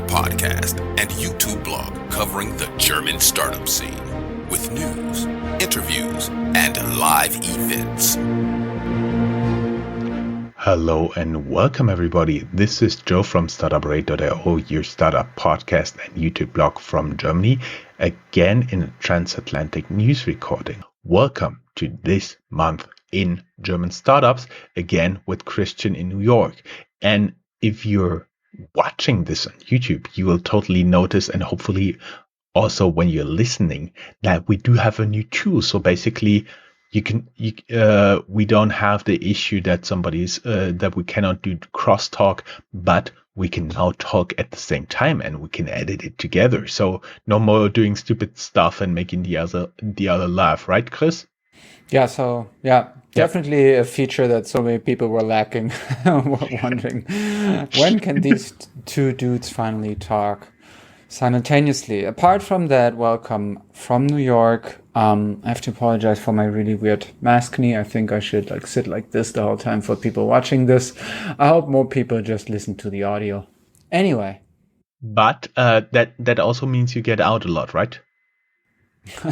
your podcast and YouTube blog covering the German startup scene with news, interviews, and live events. Hello and welcome everybody. This is Joe from Startuprad.io, your startup podcast and YouTube blog from Germany, again in a transatlantic news recording. Welcome to this month in German startups, again with Christian in New York. And if you're watching this on YouTube, you will totally notice, and hopefully also when you're listening, that we do have a new tool. So basically we don't have the issue that that we cannot do crosstalk, but we can now talk at the same time and we can edit it together. So no more doing stupid stuff and making the other laugh, right, Chris? Yeah, definitely a feature that so many people were lacking, wondering when can these two dudes finally talk simultaneously. Apart from that, welcome from New York. I have to apologize for my really weird mask knee. I think I should sit like this the whole time for people watching this. I hope more people just listen to the audio. Anyway. But that also means you get out a lot, right?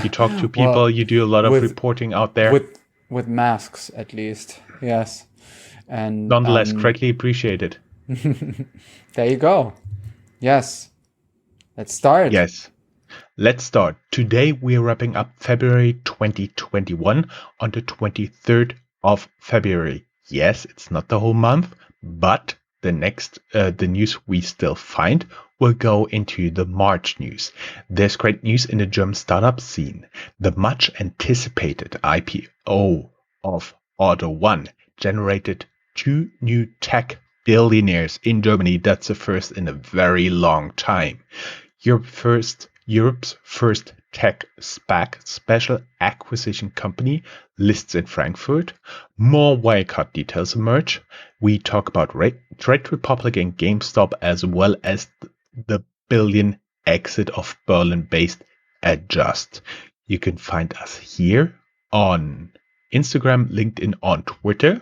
You talk to people, well, you do a lot of reporting out there. With masks, at least, yes. And nonetheless, greatly appreciated. There you go. Yes. Let's start. Yes. Let's start. Today we're wrapping up February 2021 on the 23rd of February. Yes, it's not the whole month, but the news we still find will go into the March news. There's great news in the German startup scene. The much anticipated IPO of Auto1 generated 2 new tech billionaires in Germany. That's the first in a very long time. Europe's first Tech SPAC, special acquisition company, lists in Frankfurt. More Wirecard details emerge. We talk about Trade Republic and Gamestop, as well as the billion exit of Berlin-based Adjust. You can find us here on Instagram, LinkedIn, on Twitter,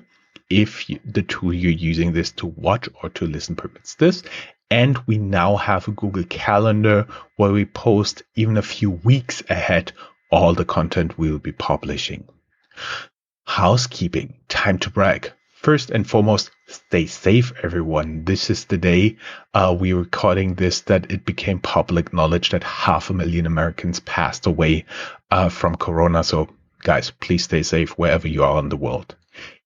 if the tool you're using this to watch or to listen permits this. And we now have a Google Calendar where we post even a few weeks ahead all the content we will be publishing. Housekeeping, time to brag. First and foremost, stay safe, everyone. This is the day we're recording this that it became public knowledge that 500,000 Americans passed away from Corona. So guys, please stay safe wherever you are in the world.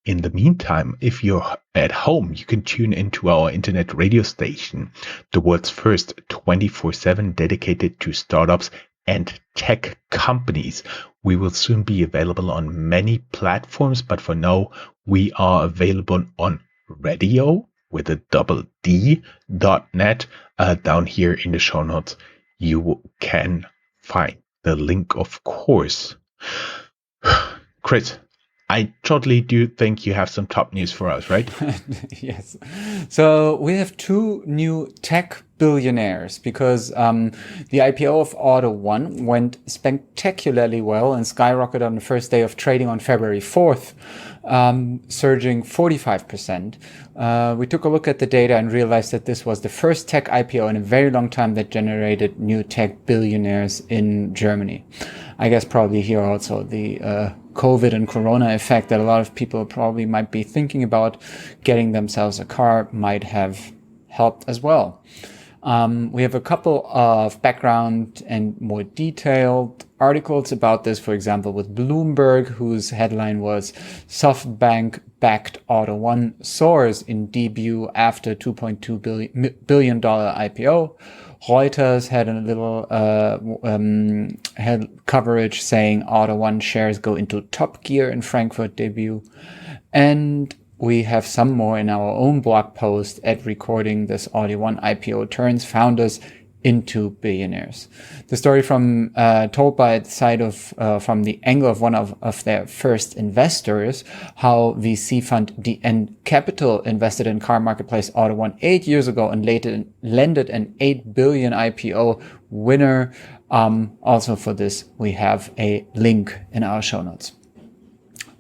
In the meantime, if you're at home, you can tune into our internet radio station, the world's first 24/7 dedicated to startups and tech companies. We will soon be available on many platforms, but for now, we are available on radio with a .net. Down here in the show notes, you can find the link, of course. Chris, I totally do think you have some top news for us, right? Yes. So we have 2 new tech billionaires because the IPO of Auto1 went spectacularly well and skyrocketed on the first day of trading on February 4th, surging 45%. We took a look at the data and realized that this was the first tech IPO in a very long time that generated new tech billionaires in Germany. I guess probably here also the COVID and Corona effect that a lot of people probably might be thinking about getting themselves a car might have helped as well. We have a couple of background and more detailed articles about this, for example, with Bloomberg, whose headline was SoftBank-backed Auto1 soars in debut after $2.2 billion IPO. Reuters had a little had coverage saying Auto1 shares go into top gear in Frankfurt debut. And we have some more in our own blog post at recording this Auto1 IPO turns founders into billionaires. The story from told by the side of from the angle of one of their first investors, how VC fund DN Capital invested in car marketplace Auto1 8 years ago and later landed an 8 billion IPO winner. Also for this, we have a link in our show notes.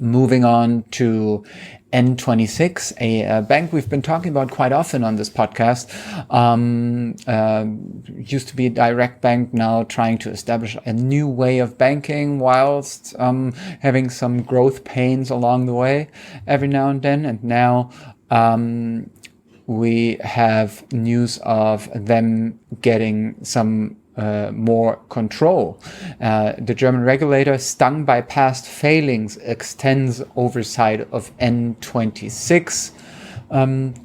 Moving on to N26, a bank we've been talking about quite often on this podcast. Used to be a direct bank, now trying to establish a new way of banking whilst having some growth pains along the way every now and then. And now we have news of them getting some more control. The German regulator, stung by past failings, extends oversight of N26.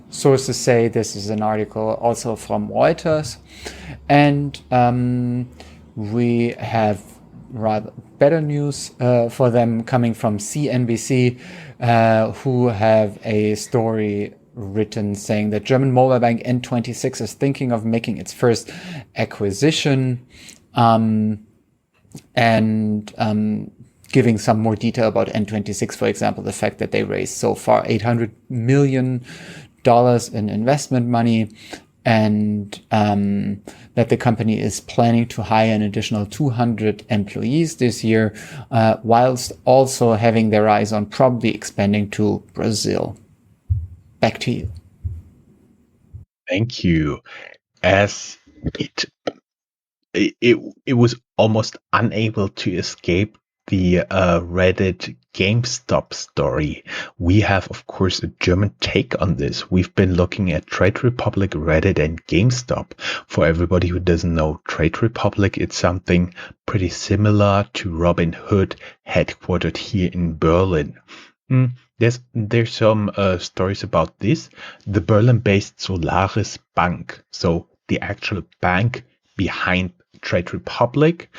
Sources say this is an article also from Reuters. And we have rather better news for them coming from CNBC, who have a story written saying that German mobile bank N26 is thinking of making its first acquisition, and giving some more detail about N26, for example, the fact that they raised so far $800 million in investment money, and that the company is planning to hire an additional 200 employees this year, whilst also having their eyes on probably expanding to Brazil. Back to you. Thank you. As it was almost unable to escape the Reddit GameStop story. We have, of course, a German take on this. We've been looking at Trade Republic, Reddit, and GameStop. For everybody who doesn't know Trade Republic, it's something pretty similar to Robinhood, headquartered here in Berlin. There's some stories about this. The Berlin-based Solaris Bank, so the actual bank behind Trade Republic,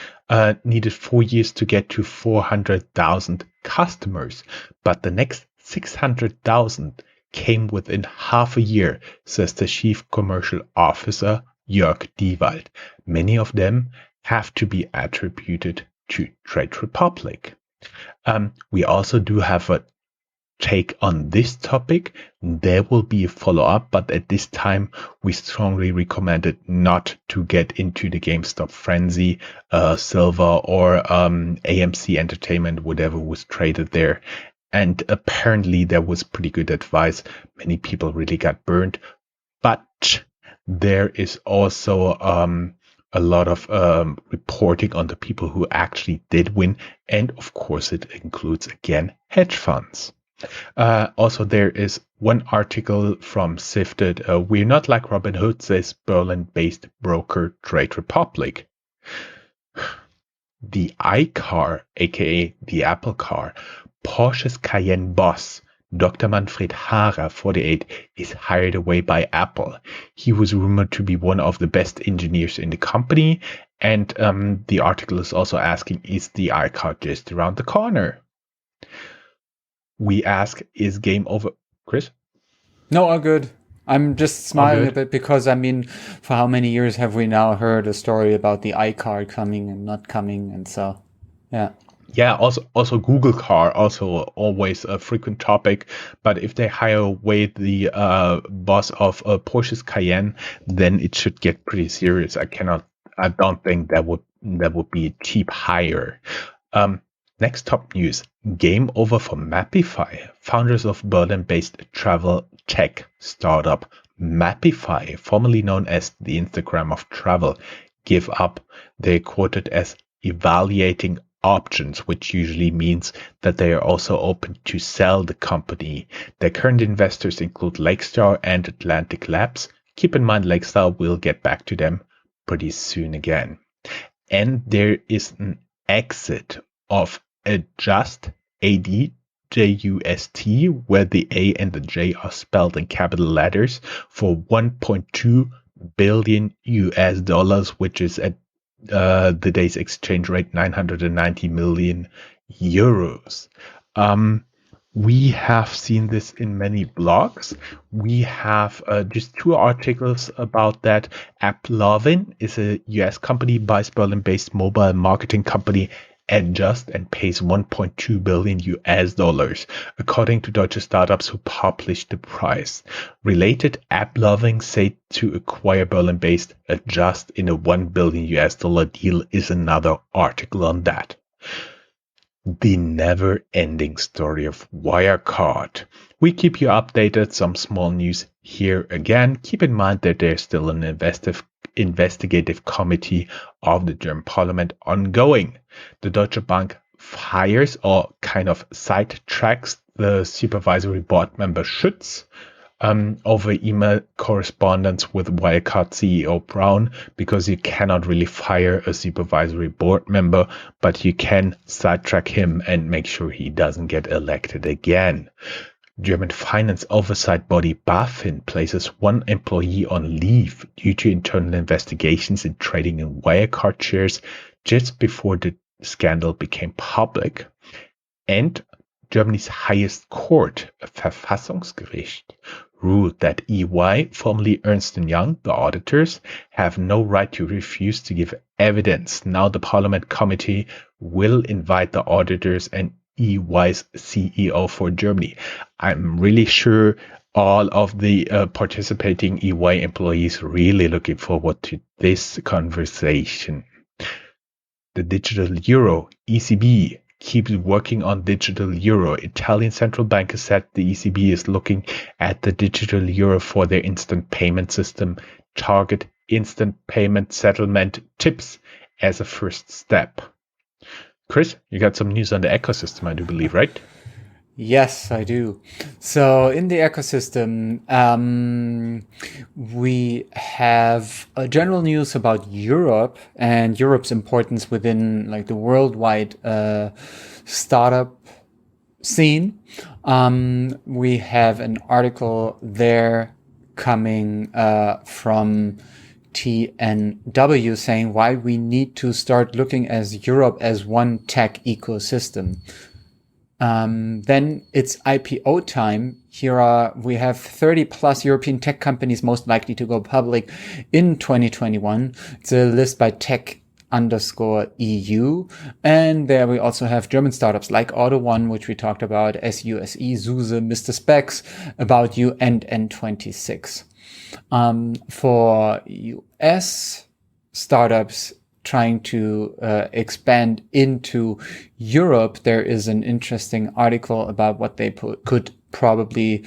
needed 4 years to get to 400,000 customers, but the next 600,000 came within half a year, says the chief commercial officer Jörg Diewald. Many of them have to be attributed to Trade Republic. We also do have a take on this topic. There will be a follow-up, but at this time we strongly recommended not to get into the GameStop frenzy, Silver or AMC Entertainment, whatever was traded there. And apparently there was pretty good advice. Many people really got burned, but there is also a lot of reporting on the people who actually did win, and of course it includes again hedge funds. Also, there is one article from Sifted. We're not like Robinhood, says Berlin-based broker Trade Republic. The iCar, aka the Apple car, Porsche's Cayenne boss, Dr. Manfred Haarer, 48, is hired away by Apple. He was rumored to be one of the best engineers in the company, and the article is also asking, is the iCar just around the corner? We ask, is game over? Chris? No, all good. I'm just smiling a bit because, I mean, for how many years have we now heard a story about the iCar coming and not coming? And so, yeah. Yeah, also Google car, also always a frequent topic. But if they hire away the boss of Porsche's Cayenne, then it should get pretty serious. I don't think that would be a cheap hire. Next top news, game over for Mapify. Founders of Berlin-based travel tech startup Mapify, formerly known as the Instagram of travel, give up. They're quoted as evaluating options, which usually means that they are also open to sell the company. Their current investors include Lakestar and Atlantic Labs. Keep in mind, Lakestar will get back to them pretty soon again. And there is an exit of Adjust, ADJUST, where the A and the J are spelled in capital letters, for $1.2 billion, which is at the day's exchange rate 990 million euros. We have seen this in many blogs. We have just 2 articles about that. AppLovin is a US company, buys Berlin-based mobile marketing company Adjust and pays $1.2 billion, according to Deutsche Startups who published the price. Related, AppLovin said to acquire Berlin-based Adjust in a $1 billion deal is another article on that. The never-ending story of Wirecard. We keep you updated. Some small news here again. Keep in mind that there's still an investigative committee of the German parliament ongoing. The Deutsche Bank fires or kind of sidetracks the supervisory board member Schütz over email correspondence with Wirecard CEO Brown, because you cannot really fire a supervisory board member, but you can sidetrack him and make sure he doesn't get elected again. German finance oversight body BaFin places one employee on leave due to internal investigations in trading in Wirecard shares just before the scandal became public. And Germany's highest court, Verfassungsgericht, ruled that EY, formerly Ernst & Young, the auditors, have no right to refuse to give evidence. Now the Parliament Committee will invite the auditors and EY's CEO for Germany. I'm really sure all of the participating EY employees really looking forward to this conversation. The digital euro, ECB, keeps working on digital euro. Italian central bank has said the ECB is looking at the digital euro for their instant payment system, target instant payment settlement tips as a first step. Chris, you got some news on the ecosystem, I do believe, right? Yes, I do. So in the ecosystem, we have general news about Europe and Europe's importance within like the worldwide startup scene. We have an article there coming from TNW saying why we need to start looking as Europe as one tech ecosystem. Then it's IPO time. We have 30 plus European tech companies most likely to go public in 2021. It's a list by Tech_EU. And there we also have German startups like Auto1, which we talked about, SUSE, SUSE, Mr. Specs, About You, and N26. For US startups trying to expand into Europe, there is an interesting article about what they could probably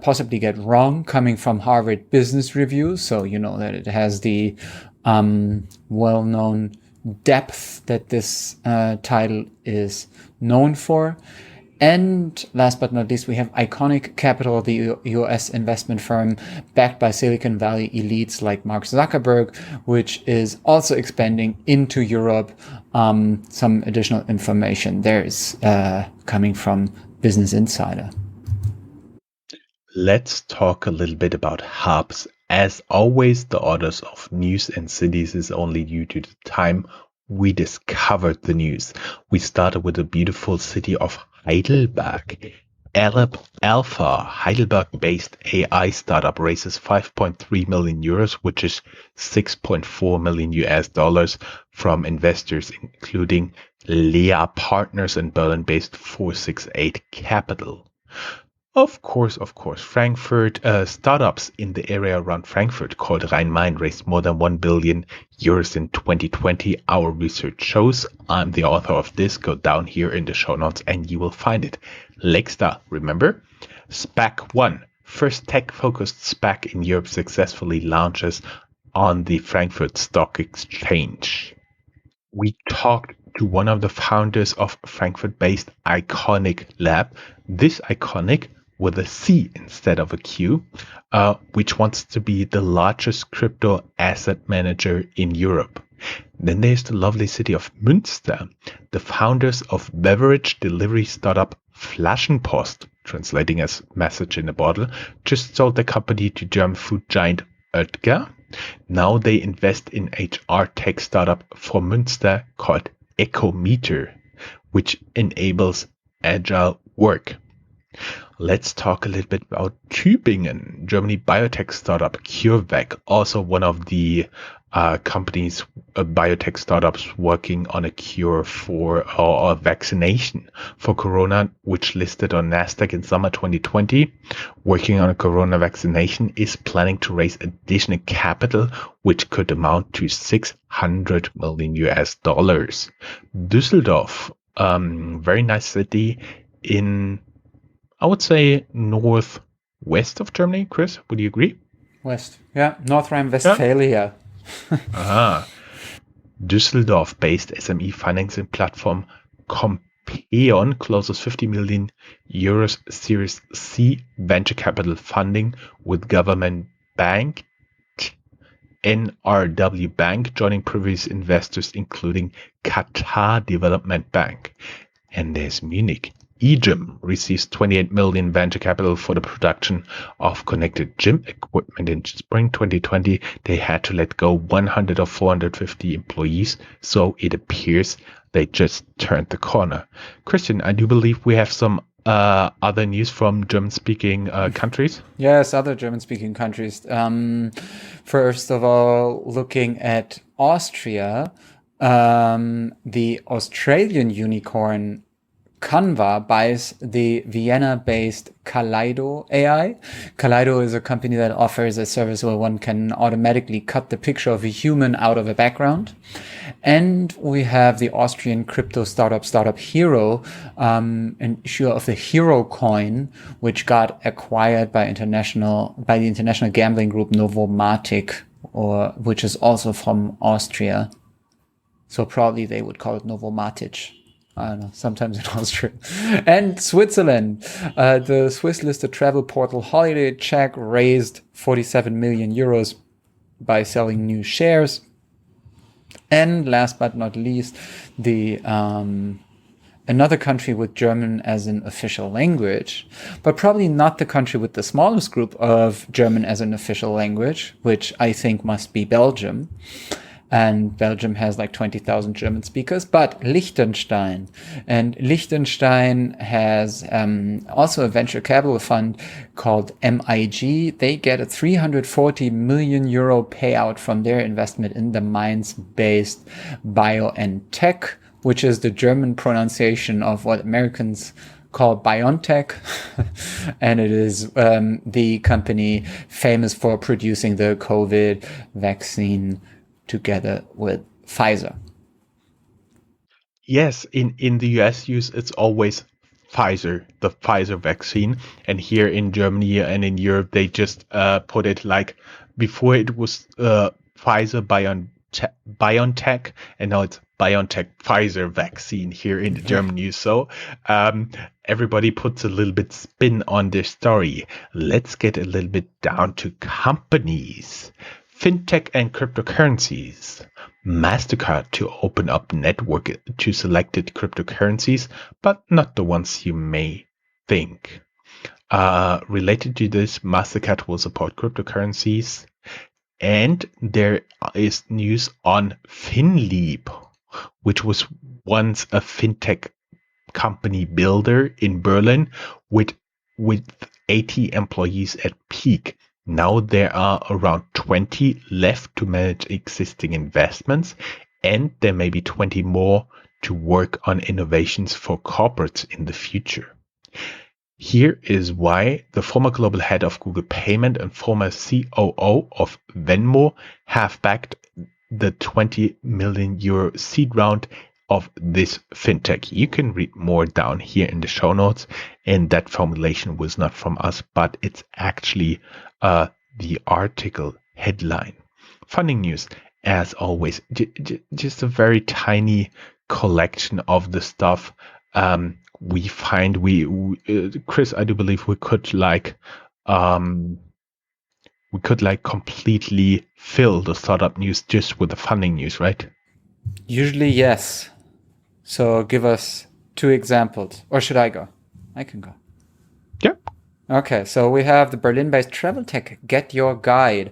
possibly get wrong, coming from Harvard Business Review. So you know that it has the well-known depth that this title is known for. And last but not least, we have Iconic Capital, the US investment firm backed by Silicon Valley elites like Mark Zuckerberg, which is also expanding into Europe. Some additional information there is coming from Business Insider. Let's talk a little bit about hubs. As always, the orders of news and cities is only due to the time we discovered the news. We started with the beautiful city of Heidelberg. Alpha, Heidelberg-based AI startup, raises 5.3 million euros, which is 6.4 million US dollars from investors, including Lea Partners and Berlin-based 468 Capital. Of course, Frankfurt, startups in the area around Frankfurt called Rhein-Main raised more than 1 billion euros in 2020. Our research shows. I'm the author of this. Go down here in the show notes and you will find it. Lexta, remember? SPAC 1, first tech-focused SPAC in Europe, successfully launches on the Frankfurt Stock Exchange. We talked to one of the founders of Frankfurt-based Iconic Lab. This Iconic, with a C instead of a Q, which wants to be the largest crypto asset manager in Europe. Then there's the lovely city of Münster. The founders of beverage delivery startup Flaschenpost, translating as message in a bottle, just sold the company to German food giant Oetker. Now they invest in HR tech startup for Münster called Ecometer, which enables agile work. Let's talk a little bit about Tübingen. Germany biotech startup CureVac, also one of the companies, biotech startups working on a cure for or vaccination for corona, which listed on Nasdaq in summer 2020, working on a corona vaccination, is planning to raise additional capital, which could amount to 600 million US dollars. Düsseldorf Very nice city in, I would say, northwest of Germany. Chris, would you agree? West. Yeah. North Rhine-Westphalia. Düsseldorf-based SME financing platform Compeon closes 50 million euros Series C venture capital funding with government bank NRW Bank joining previous investors including Qatar Development Bank. And there's Munich. eGym receives 28 million venture capital for the production of connected gym equipment. In spring 2020, they had to let go 100 of 450 employees, so it appears they just turned the corner. Christian, I do believe we have some other news from German-speaking countries. Yes, other German-speaking countries. First of all, looking at Austria, the Australian unicorn Canva buys the Vienna-based Kaleido AI. Kaleido is a company that offers a service where one can automatically cut the picture of a human out of a background. And we have the Austrian crypto startup Hero, an issuer of the Hero coin, which got acquired by the international gambling group Novomatic, which is also from Austria. So probably they would call it Novomatic. I don't know, sometimes in Austria. And Switzerland, the Swiss-listed travel portal Holiday Check raised 47 million euros by selling new shares. And last but not least, another country with German as an official language, but probably not the country with the smallest group of German as an official language, which I think must be Belgium. And Belgium has like 20,000 German speakers, but Liechtenstein. And Liechtenstein has also a venture capital fund called MIG. They get a 340 million euro payout from their investment in the Mainz-based BioNTech, which is the German pronunciation of what Americans call BioNTech. And it is the company famous for producing the COVID vaccine together with Pfizer. Yes, in the US it's always Pfizer, the Pfizer vaccine. And here in Germany and in Europe, they just put it like before it was Pfizer BioNTech, and now it's BioNTech Pfizer vaccine here in the German news. So everybody puts a little bit spin on their story. Let's get a little bit down to companies. Fintech and cryptocurrencies. MasterCard to open up network to selected cryptocurrencies, but not the ones you may think. Related to this, MasterCard will support cryptocurrencies. And there is news on FinLeap, which was once a fintech company builder in Berlin with 80 employees at peak. Now there are around 20 left to manage existing investments, and there may be 20 more to work on innovations for corporates in the future. Here is why the former global head of Google Payment and former COO of Venmo have backed the 20 million euro seed round of this fintech. You can read more down here in the show notes, and that formulation was not from us, but it's actually the article headline. Funding news, as always, just a very tiny collection of the stuff we find. Chris, I do believe we could completely fill the startup news just with the funding news, right? Usually, yes. So give us 2 examples. Or should I go? I can go. Yeah. Okay, so we have the Berlin-based travel tech Get Your Guide,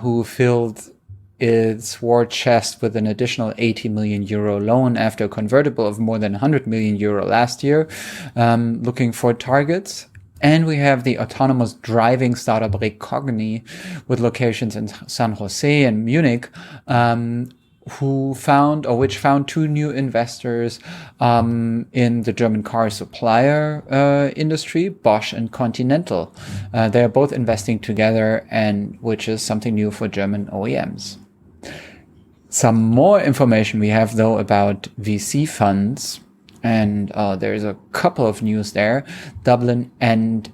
who filled its war chest with an additional 80 million euro loan after a convertible of more than 100 million euro last year, looking for targets. And we have the autonomous driving startup Recogni, with locations in San Jose and Munich, which found 2 new investors in the German car supplier industry, Bosch and Continental. They are both investing together, and which is something new for German OEMs. Some more information we have, though, about VC funds. And there's a couple of news there. Dublin and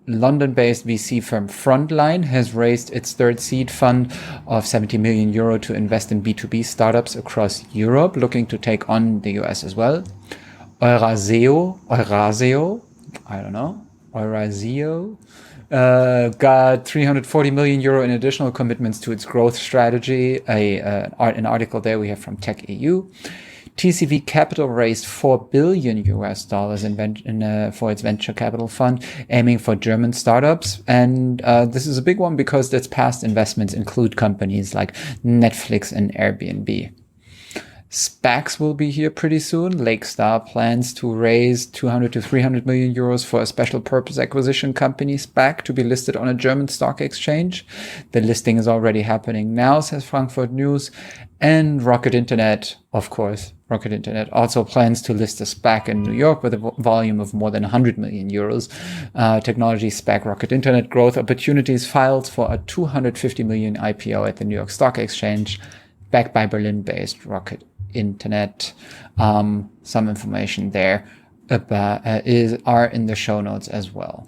London-based VC firm Frontline has raised its third seed fund of 70 million euro to invest in B2B startups across Europe, looking to take on the US as well. Eurazeo, got 340 million euro in additional commitments to its growth strategy. An article there we have from Tech EU. TCV Capital raised $4 billion for its venture capital fund, aiming for German startups. And this is a big one because its past investments include companies like Netflix and Airbnb. SPACs will be here pretty soon. Lakestar plans to raise 200 to 300 million euros for a special purpose acquisition company SPAC to be listed on a German stock exchange. The listing is already happening now, says Frankfurt News. And Rocket Internet, of course, Rocket Internet also plans to list a SPAC in New York with a volume of more than 100 million euros. Technology SPAC Rocket Internet Growth Opportunities filed for a 250 million IPO at the New York Stock Exchange, backed by Berlin-based Rocket Internet. Some information there are in the show notes as well.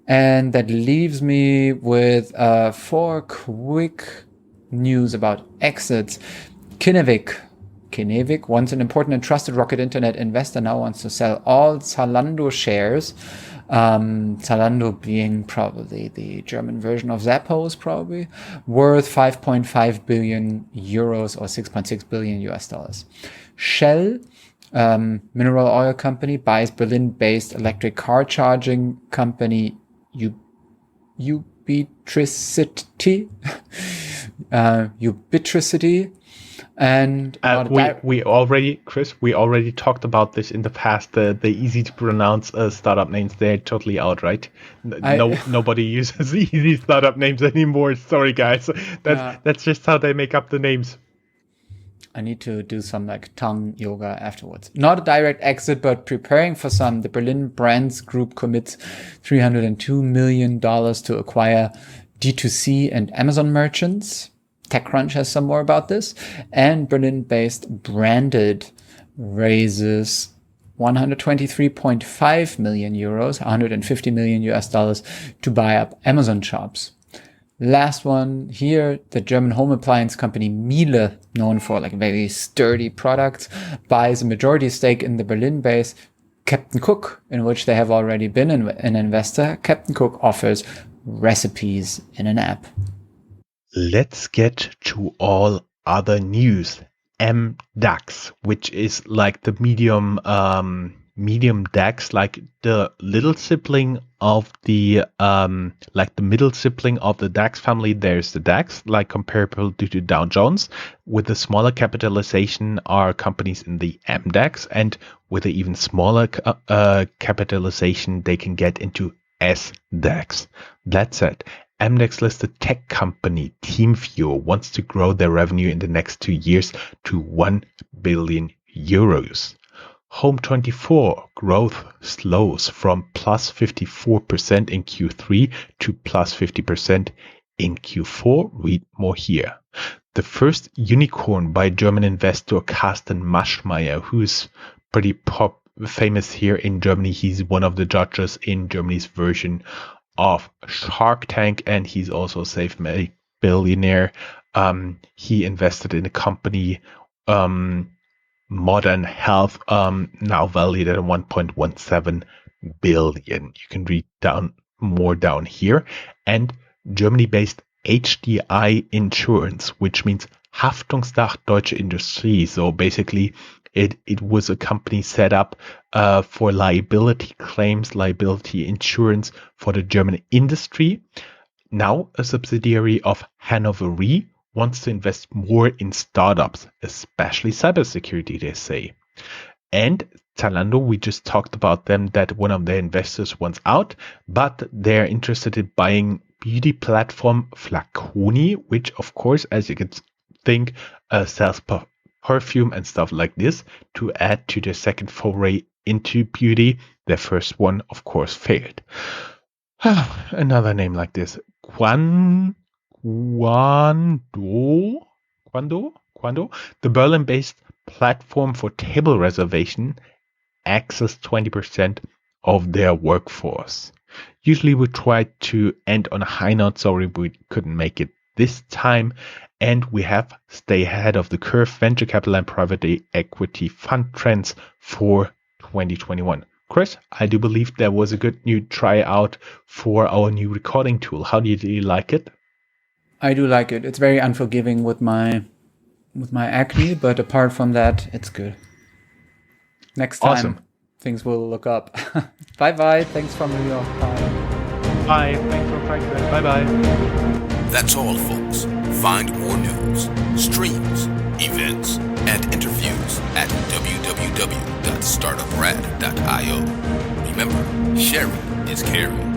And that leaves me with 4 quick news about exits. Kinnevik, once an important and trusted Rocket Internet investor, now wants to sell all Zalando shares. Zalando being probably the German version of Zappos, probably worth 5.5 billion euros or 6.6 billion US dollars. Shell, mineral oil company, buys Berlin-based electric car charging company Ubitricity. Ubitricity. And we already talked about this in the past. The easy to pronounce startup names, they're totally out, right? Nobody uses easy startup names anymore. Sorry, guys. That's just how they make up the names. I need to do some tongue yoga afterwards. Not a direct exit, but preparing for some. The Berlin Brands Group commits $302 million to acquire D2C and Amazon merchants. TechCrunch has some more about this. And Berlin-based Branded raises 123.5 million euros, 150 million US dollars to buy up Amazon shops. Last one here, the German home appliance company Miele, known for very sturdy products, buys a majority stake in the Berlin-based Captain Cook, in which they have already been an investor. Captain Cook offers recipes in an app. Let's get to all other news. MDAX, which is like the medium DAX, like the little sibling of the like the middle sibling of the DAX family. There's the DAX, like comparable to Dow Jones. With the smaller capitalization are companies in the MDAX, and with an even smaller capitalization, they can get into SDAX. That said, MDAX listed tech company TeamViewer wants to grow their revenue in the next 2 years to 1 billion euros. Home24 growth slows from plus 54% in Q3 to plus 50% in Q4. Read more here. The first unicorn by German investor Carsten Maschmeyer, who's pretty famous here in Germany. He's one of the judges in Germany's version of Shark Tank, and he's also a self-made billionaire. He invested in a company, Modern Health, now valued at 1.17 billion. You can read more down here. And Germany-based HDI Insurance, which means Haftungsdach Deutsche Industrie. So basically, it was a company set up for liability claims, liability insurance for the German industry. Now a subsidiary of Hannover Re wants to invest more in startups, especially cybersecurity, they say. And Zalando, we just talked about them, that one of their investors wants out, but they're interested in buying beauty platform Flaconi, which of course, as you can think, sells perfume and stuff like this, to add to their second foray into beauty. Their first one, of course, failed. Another name like this. Quando, the Berlin-based platform for table reservation, access 20% of their workforce. Usually we try to end on a high note. Sorry, we couldn't make it this time. And we have stay ahead of the curve venture capital and private equity fund trends for 2021. Chris, I do believe there was a good new tryout for our new recording tool. How do you like it? I do like it. It's very unforgiving with my acne, but apart from that, it's good. Next time, awesome. Things will look up. Bye-bye. Thanks from New York. Bye. Bye. Thanks from Frankfurt. Bye-bye. That's all, folks. Find more news, streams, events, and interviews at www.startuprad.io. Remember, sharing is caring.